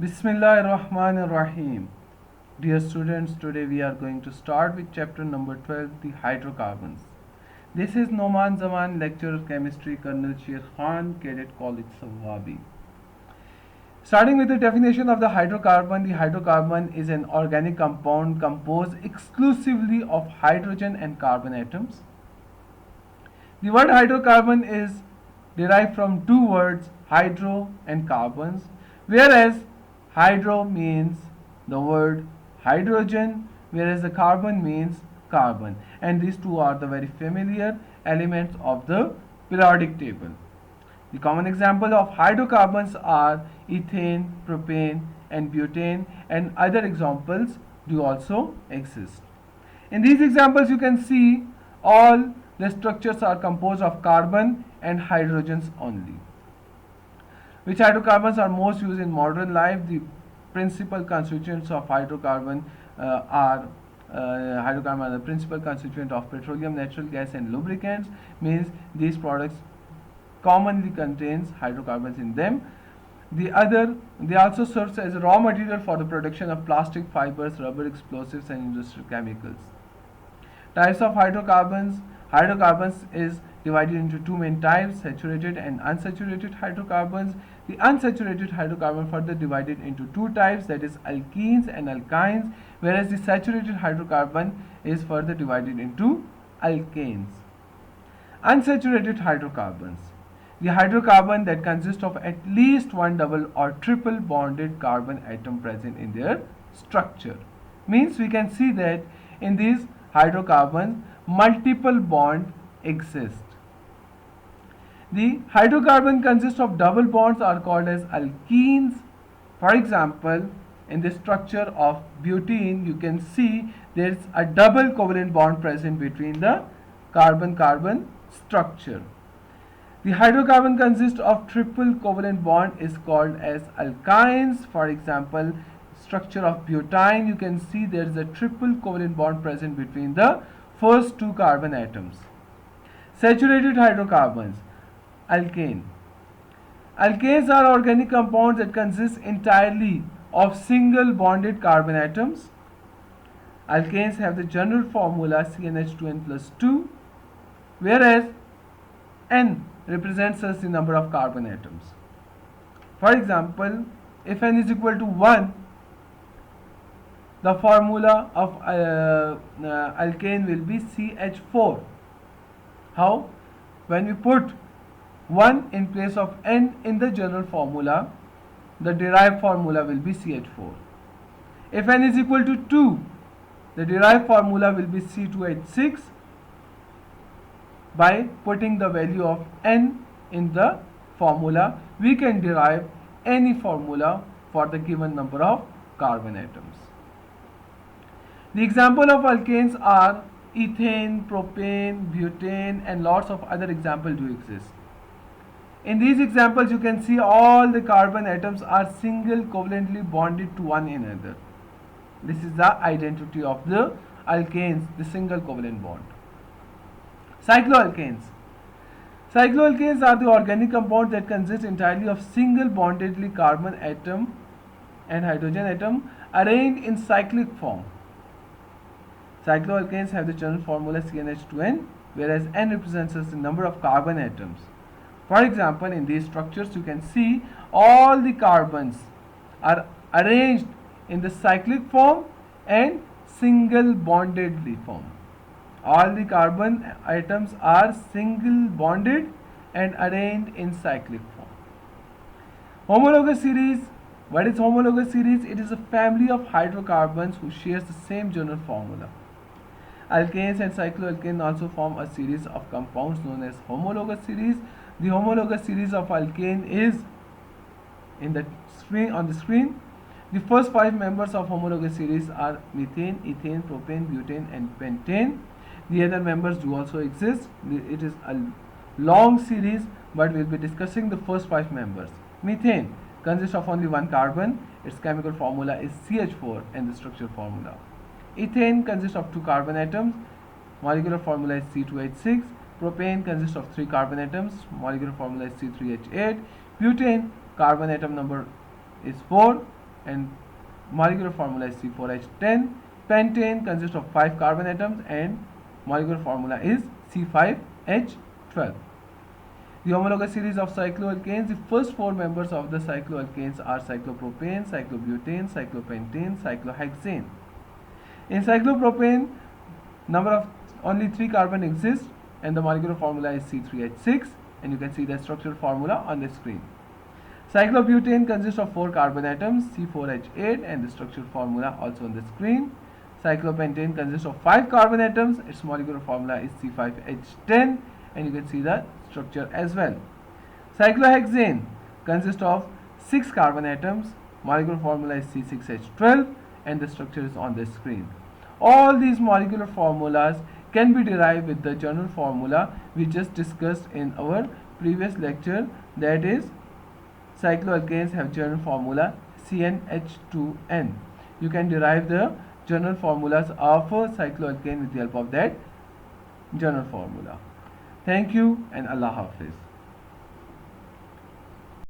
Bismillahirrahmanirrahim. Dear students, today we are going to start with chapter number 12, the hydrocarbons. This is Noman Zaman, lecturer chemistry, Colonel Sher Khan, Cadet College Sawabi. Starting with the definition of the hydrocarbon is an organic compound composed exclusively of hydrogen and carbon atoms. The word hydrocarbon is derived from two words, hydro and carbons, whereas hydro means the word hydrogen, whereas the carbon means carbon, and these two are the very familiar elements of the periodic table. The common example of hydrocarbons are ethane, propane, and butane, and other examples do also exist. In these examples, you can see all the structures are composed of carbon and hydrogens only. Which hydrocarbons are most used in modern life? The principal constituents of hydrocarbon are the principal constituent of petroleum, natural gas, and lubricants. Means these products commonly contains hydrocarbons in them. They also serves as a raw material for the production of plastic fibers, rubber, explosives, and industrial chemicals. Types of hydrocarbons. Hydrocarbons is divided into two main types, saturated and unsaturated hydrocarbons. The unsaturated hydrocarbon further divided into two types, that is alkenes and alkynes, whereas the saturated hydrocarbon is further divided into alkanes. Unsaturated hydrocarbons. The hydrocarbon that consists of at least one double or triple bonded carbon atom present in their structure. Means we can see that in these hydrocarbons multiple bonds exist. The hydrocarbon consists of double bonds are called as alkenes. For example, in the structure of butene, you can see there is a double covalent bond present between the carbon-carbon structure. The hydrocarbon consists of triple covalent bond is called as alkynes. For example, structure of butane, you can see there is a triple covalent bond present between the first two carbon atoms. Saturated hydrocarbons, alkane. Alkanes are organic compounds that consist entirely of single bonded carbon atoms. Alkanes have the general formula CnH2n plus 2, whereas N represents us the number of carbon atoms. For example, if N is equal to 1, the formula of alkane will be CH4. How? When we put 1 in place of N in the general formula, the derived formula will be CH4. If N is equal to 2, the derived formula will be C2H6. By putting the value of N in the formula, we can derive any formula for the given number of carbon atoms. The example of alkanes are ethane, propane, butane, and lots of other examples do exist. In these examples, you can see all the carbon atoms are single covalently bonded to one another. This is the identity of the alkanes, the single covalent bond. Cycloalkanes. Cycloalkanes are the organic compounds that consist entirely of single bondedly carbon atom and hydrogen atom arranged in cyclic form. Cycloalkanes have the general formula CnH2n, whereas N represents the number of carbon atoms. For example, in these structures, you can see all the carbons are arranged in the cyclic form and single bondedly form. All the carbon atoms are single bonded and arranged in cyclic form. Homologous series. What is homologous series? It is a family of hydrocarbons who shares the same general formula. Alkanes and cycloalkane also form a series of compounds known as homologous series. The homologous series of alkane is in the screen on the screen. The first 5 members of homologous series are methane, ethane, propane, butane, and pentane. The other members do also exist. It is a long series, but we will be discussing the first 5 members. Methane consists of only one carbon. Its chemical formula is CH4 and the structure formula. Ethane consists of 2 carbon atoms. Molecular formula is C2H6. Propane consists of 3 carbon atoms. Molecular formula is C3H8. Butane, carbon atom number is 4. and molecular formula is C4H10. Pentane consists of 5 carbon atoms and molecular formula is C5H12. The homologous series of cycloalkanes, the first 4 members of the cycloalkanes are cyclopropane, cyclobutane, cyclopentane, cyclohexane. In cyclopropane, number of only 3 carbon exist and the molecular formula is C3H6, and you can see the structural formula on the screen. Cyclobutane consists of 4 carbon atoms, C4H8, and the structural formula also on the screen. Cyclopentane consists of 5 carbon atoms, its molecular formula is C5H10, and you can see the structure as well. Cyclohexane consists of 6 carbon atoms, molecular formula is C6H12, and the structure is on the screen. All these molecular formulas can be derived with the general formula we just discussed in our previous lecture, that is cycloalkanes have general formula CnH2n. You can derive the general formulas of a cycloalkane with the help of that general formula. Thank you and Allah Hafiz.